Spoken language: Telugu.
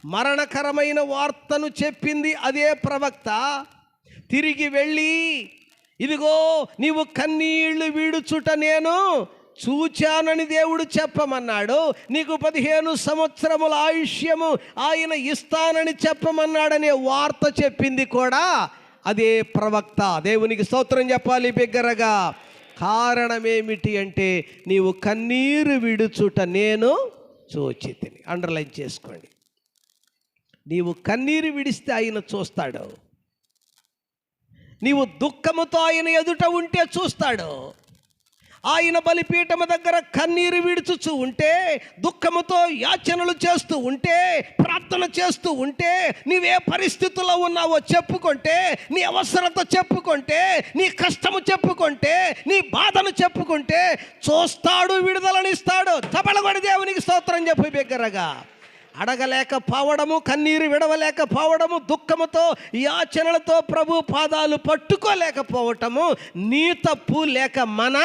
మరణకరమైన వార్తను చెప్పింది అదే ప్రవక్త. తిరిగి వెళ్ళి, ఇదిగో నీవు కన్నీళ్లు విడుచుట నేను చూచానని దేవుడు చెప్పమన్నాడు. నీకు 15 సంవత్సరముల ఆయుష్యము ఆయన ఇస్తానని చెప్పమన్నాడనే వార్త చెప్పింది కూడా అదే ప్రవక్త. దేవునికి స్తోత్రం చెప్పాలి బిగ్గరగా. కారణమేమిటి అంటే, నీవు కన్నీరు విడుచుట నేను చూచితిని. అండర్లైన్ చేసుకోండి. నీవు కన్నీరు విడిస్తే ఆయన చూస్తాడు. నీవు దుఃఖముతో ఆయన ఎదుట ఉంటే చూస్తాడు. ఆయన బలిపీఠము దగ్గర కన్నీరు విడుచుచూ ఉంటే, దుఃఖముతో యాచనలు చేస్తూ ఉంటే, ప్రార్థన చేస్తూ ఉంటే, నీవే పరిస్థితుల్లో ఉన్నావో చెప్పుకుంటే, నీ అవసరత చెప్పుకుంటే, నీ కష్టము చెప్పుకుంటే, నీ బాధను చెప్పుకుంటే చూస్తాడు, విడుదలనిస్తాడు. చపలగొడి దేవునికి స్తోత్రం చెప్పి బిగ్గరగా. అడగలేకపోవడము, కన్నీరు విడవలేకపోవడము, దుఃఖముతో యాచనలతో ప్రభు పాదాలు పట్టుకోలేకపోవటము నీ తప్పు లేక మన